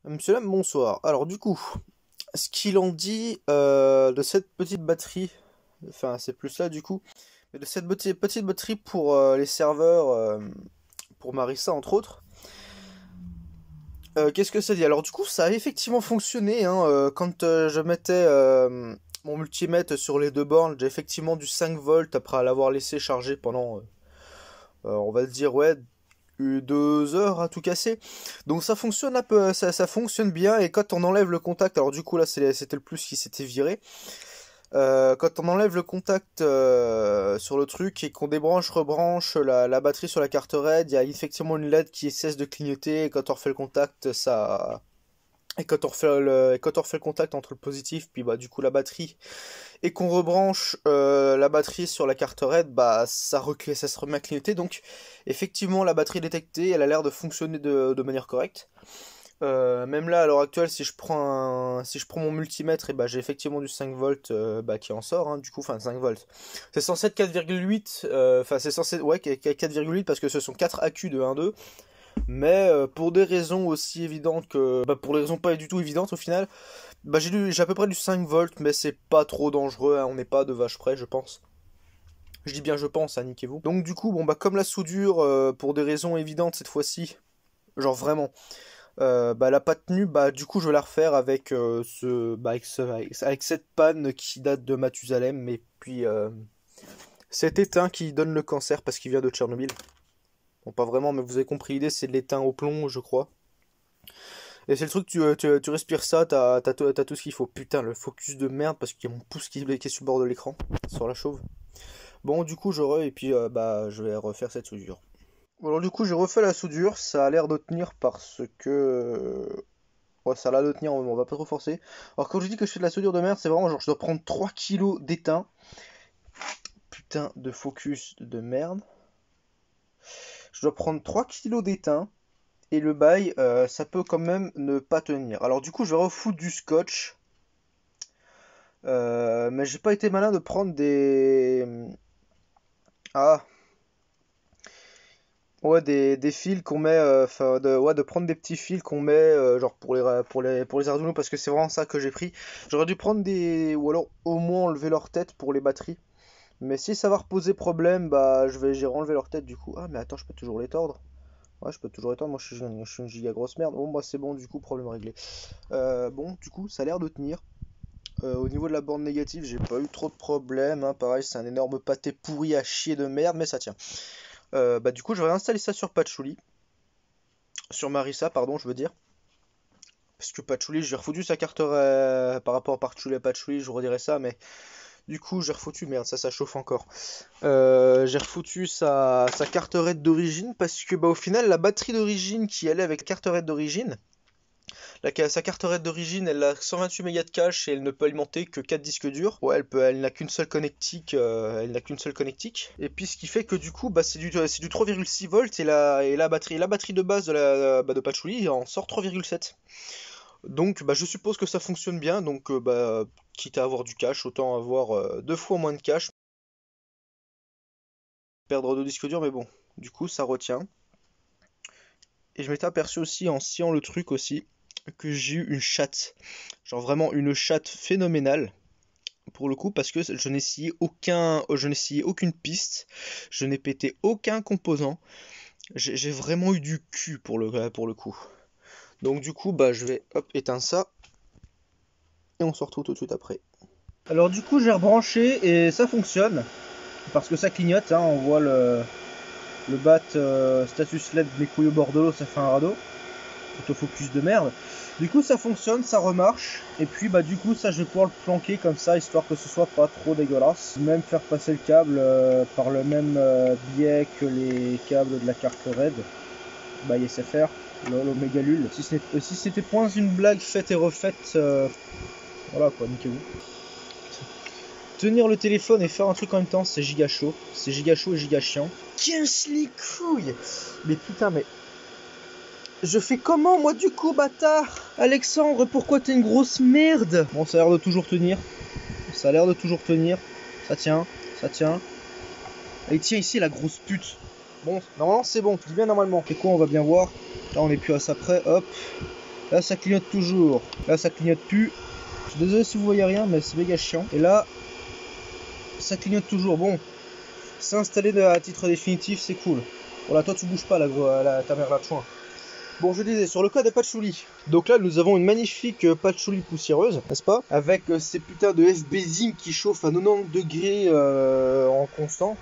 Monsieur Lame, bonsoir. Alors du coup, ce qu'il en dit de cette petite batterie, enfin c'est plus là du coup, mais de cette petite batterie pour les serveurs, pour Marissa entre autres, qu'est-ce que ça dit? Alors du coup, ça a effectivement fonctionné, hein, quand je mettais mon multimètre sur les deux bornes, j'ai effectivement du 5 volts après l'avoir laissé charger pendant, on va le dire, ouais, 2 heures à tout casser. Donc ça fonctionne un peu, ça fonctionne bien. Et quand on enlève le contact, alors du coup là c'était le plus qui s'était viré. Quand on enlève le contact sur le truc et qu'on débranche, rebranche la batterie sur la carte RAID, il y a effectivement une LED qui cesse de clignoter. Et quand on refait le contact, ça. Et quand on refait le contact entre le positif, puis bah du coup la batterie, et qu'on rebranche la batterie sur la carte RAID, bah ça se remet à clignoter. Donc effectivement la batterie est détectée, elle a l'air de fonctionner de manière correcte. Même là à l'heure actuelle, si je prends mon multimètre, et bah j'ai effectivement du 5 volts bah, qui en sort, hein, du coup, enfin 5 volts. C'est censé être 4,8, enfin c'est censé, ouais, 4,8 parce que ce sont 4 accus de 1,2. Mais pour des raisons aussi évidentes que, bah, pour des raisons pas du tout évidentes au final, bah j'ai à peu près du 5 volts, mais c'est pas trop dangereux, hein, on n'est pas de vache près, je pense. Je dis bien je pense, hein, niquez-vous. Donc du coup, bon bah comme la soudure, pour des raisons évidentes cette fois-ci, genre vraiment, bah elle a pas tenu, bah du coup je vais la refaire avec avec cette panne qui date de Mathusalem, et puis cet étain qui donne le cancer parce qu'il vient de Tchernobyl. Bon, pas vraiment, mais vous avez compris l'idée, c'est de l'étain au plomb, je crois. Et c'est le truc, tu respires ça, t'as tout ce qu'il faut. Putain, le focus de merde, parce qu'il y a mon pouce qui est sur le bord de l'écran, sur la chauve. Bon, du coup, et puis bah, je vais refaire cette soudure. Bon, alors, du coup, j'ai refait la soudure, ça a l'air de tenir parce que. Ouais, ça a l'air de tenir, on va pas trop forcer. Alors, quand je dis que je fais de la soudure de merde, c'est vraiment genre, je dois prendre 3 kilos d'étain. Putain de focus de merde. Je dois prendre 3 kilos d'étain. Et le bail, ça peut quand même ne pas tenir. Alors du coup, je vais refoutre du scotch. Mais j'ai pas été malin de prendre des... Ah, ouais, des fils qu'on met... Enfin, ouais, de prendre des petits fils qu'on met, genre pour les Arduino, parce que c'est vraiment ça que j'ai pris. J'aurais dû prendre des... Ou alors au moins enlever leur tête pour les batteries. Mais si ça va reposer problème, bah j'ai enlevé leur tête du coup. Ah, mais attends, je peux toujours les tordre. Ouais, je peux toujours les tordre, moi je suis une giga grosse merde. Bon, bah c'est bon, du coup, problème réglé. Bon, du coup, ça a l'air de tenir. Au niveau de la borne négative, j'ai pas eu trop de problèmes, hein. Pareil, c'est un énorme pâté pourri à chier de merde, mais ça tient. Bah du coup, je vais réinstaller ça sur Patchouli. Sur Marissa, pardon, je veux dire. Parce que Patchouli, j'ai refoutu sa carte par rapport à Patchouli à Patchouli, je vous redirai ça, mais du coup, j'ai refoutu, merde, ça chauffe encore. J'ai refoutu sa carte RAID d'origine parce que bah au final, la batterie d'origine qui allait avec la carte RAID d'origine, sa carte RAID d'origine, elle a 128 mégas de cache et elle ne peut alimenter que 4 disques durs. Ouais, elle n'a qu'une seule connectique, Et puis ce qui fait que du coup, bah, c'est du 3,6 volts et la batterie de base de Patchouli en sort 3,7. Donc, bah, je suppose que ça fonctionne bien. Donc, bah, quitte à avoir du cache, autant avoir 2 fois moins de cache. Perdre 2 disques durs, mais bon, du coup, ça retient. Et je m'étais aperçu aussi en sciant le truc aussi que j'ai eu une chatte. Genre vraiment une chatte phénoménale pour le coup parce que je n'ai essayé aucune piste, je n'ai pété aucun composant. J'ai vraiment eu du cul pour le coup. Donc du coup bah je vais hop éteindre ça et on se retrouve tout de suite après. Alors du coup j'ai rebranché et ça fonctionne parce que ça clignote, hein, on voit le bat status LED de mes couilles au bord de l'eau, ça fait un radeau. Autofocus de merde. Du coup ça fonctionne, ça remarche. Et puis bah du coup ça je vais pouvoir le planquer comme ça histoire que ce soit pas trop dégueulasse. Même faire passer le câble par le même biais que les câbles de la carte RAID. Bah ISFR, l'Omega Lul. Si c'était point une blague faite et refaite, voilà quoi, niquez-vous. Tenir le téléphone et faire un truc en même temps, c'est giga chaud. C'est giga chaud et giga chiant. 15 les couilles. Mais putain mais... Je fais comment moi du coup bâtard? Alexandre, pourquoi t'es une grosse merde? Bon, ça a l'air de toujours tenir. Ça a l'air de toujours tenir. Ça tient, ça tient. Et tiens ici la grosse pute. Bon, normalement c'est bon, je dis bien normalement. C'est quoi, on va bien voir. Là on est plus à ça près, hop. Là ça clignote toujours. Là ça clignote plus. Je suis désolé si vous voyez rien, mais c'est méga chiant. Et là, ça clignote toujours. Bon, c'est installé à titre définitif, c'est cool. Voilà, toi tu bouges pas ta mère là de chouin. Bon, je disais, sur le cas des patchoulis. Donc là, nous avons une magnifique patchouli poussiéreuse, n'est-ce pas? Avec ces putains de FB-Zing qui chauffent à 90 degrés en constant.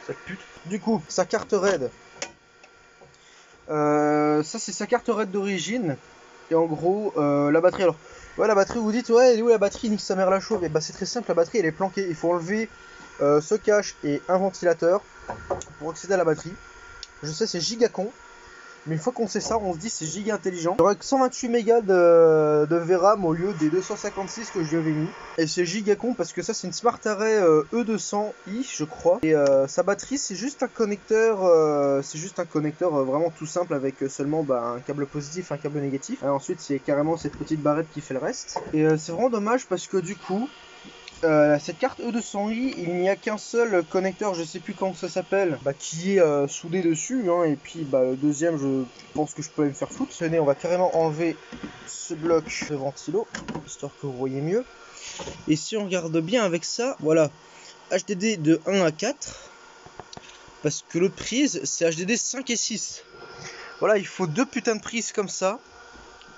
Cette pute. Du coup, sa carte RAID. Ça, c'est sa carte RAID d'origine. Et en gros, la batterie. Alors, ouais, la batterie, vous dites, ouais, elle est où la batterie? Nique sa mère la chauve. Et bah, c'est très simple, la batterie, elle est planquée. Il faut enlever ce cache et un ventilateur pour accéder à la batterie. Je sais, c'est giga con. Mais une fois qu'on sait ça, on se dit c'est giga intelligent. Il y aurait que 128 mégas de VRAM au lieu des 256 que je lui avais mis. Et c'est giga con parce que ça c'est une Smart Array E200i je crois. Et sa batterie c'est juste un connecteur, vraiment tout simple avec seulement un câble positif, un câble négatif. Et ensuite c'est carrément cette petite barrette qui fait le reste. Et c'est vraiment dommage parce que du coup, cette carte E200i, il n'y a qu'un seul connecteur, je sais plus comment ça s'appelle, qui est soudé dessus, hein, et puis le deuxième, je pense que je peux aller me faire foutre. Tenez, on va carrément enlever ce bloc de ventilo, histoire que vous voyez mieux. Et si on regarde bien avec ça, voilà, HDD de 1 à 4, parce que l'autre prise, c'est HDD 5 et 6. Voilà, il faut deux putains de prises comme ça,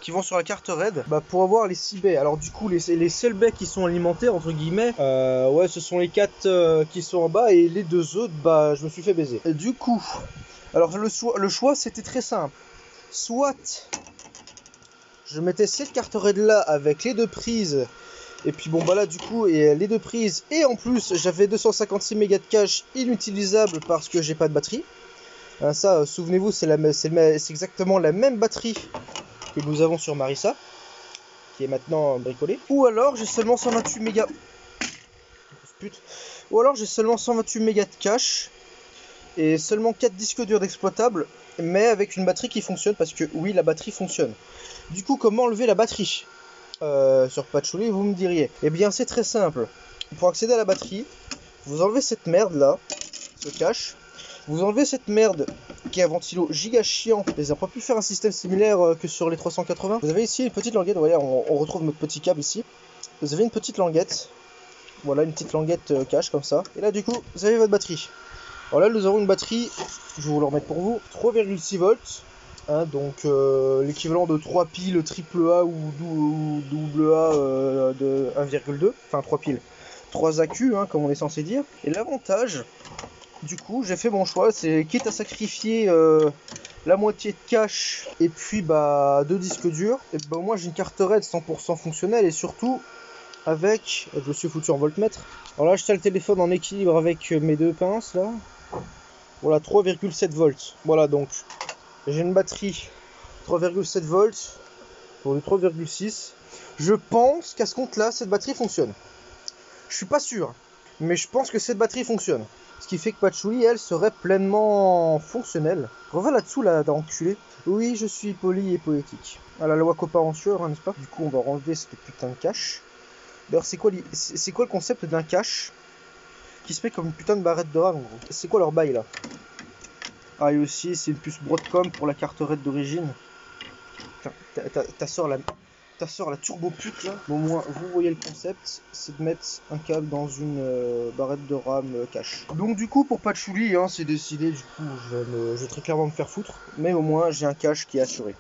qui vont sur la carte RAID pour avoir les 6 baies. Alors du coup les seuls baies qui sont alimentés entre guillemets, ouais ce sont les 4 qui sont en bas et les 2 autres je me suis fait baiser. Et du coup, alors le choix c'était très simple. Soit je mettais cette carte RAID là avec les 2 prises et puis bon là du coup et les 2 prises et en plus j'avais 256 mégas de cache inutilisable parce que j'ai pas de batterie. Ça souvenez-vous c'est exactement la même batterie que nous avons sur Marissa, qui est maintenant bricolée. Ou alors j'ai seulement 128 mégas. Ou alors j'ai seulement 128 mégas de cache et seulement 4 disques durs d'exploitable, mais avec une batterie qui fonctionne parce que oui, la batterie fonctionne. Du coup, comment enlever la batterie sur Patchouli, vous me diriez? Eh bien, c'est très simple. Pour accéder à la batterie, vous enlevez cette merde là, ce cache. Vous enlevez cette merde qui est un ventilo giga chiant. Ils n'ont pas pu faire un système similaire que sur les 380. Vous avez ici une petite languette, voyez, on retrouve notre petit câble ici. Vous avez une petite languette. Voilà, une petite languette cache comme ça. Et là du coup, vous avez votre batterie. Alors là, nous avons une batterie, je vais vous le remettre pour vous, 3,6 volts. Hein, donc l'équivalent de 3 piles AAA ou AA de 1,2. Enfin 3 piles. 3 AQ, hein, comme on est censé dire. Et l'avantage... Du coup, j'ai fait mon choix, c'est quitte à sacrifier la moitié de cache et puis 2 disques durs, et au moins j'ai une carte RAID 100% fonctionnelle et surtout avec, je me suis foutu en voltmètre. Alors là, je tiens le téléphone en équilibre avec mes 2 pinces là. Voilà, 3,7 volts. Voilà, donc j'ai une batterie 3,7 volts pour du 3,6. Je pense qu'à ce compte-là, cette batterie fonctionne. Je suis pas sûr, mais je pense que cette batterie fonctionne. Ce qui fait que Patchouli, elle, serait pleinement fonctionnelle. Reviens là-dessous, là, d'enculé. Oui, je suis poli et poétique. À la loi copain en sueur, hein, n'est-ce pas? Du coup, on va enlever cette putain de cache. D'ailleurs, c'est quoi le concept d'un cache qui se met comme une putain de barrette de rame, en gros? C'est quoi leur bail, là? Ah, et aussi, c'est une puce Broadcom pour la carte RAID d'origine. Ta soeur, la turbo pute là. Bon, moi, vous voyez le concept, c'est de mettre un câble dans une barrette de RAM cache. Donc du coup, pour Patchouli, hein, c'est décidé, du coup, je vais très clairement me faire foutre. Mais au moins, j'ai un cache qui est assuré.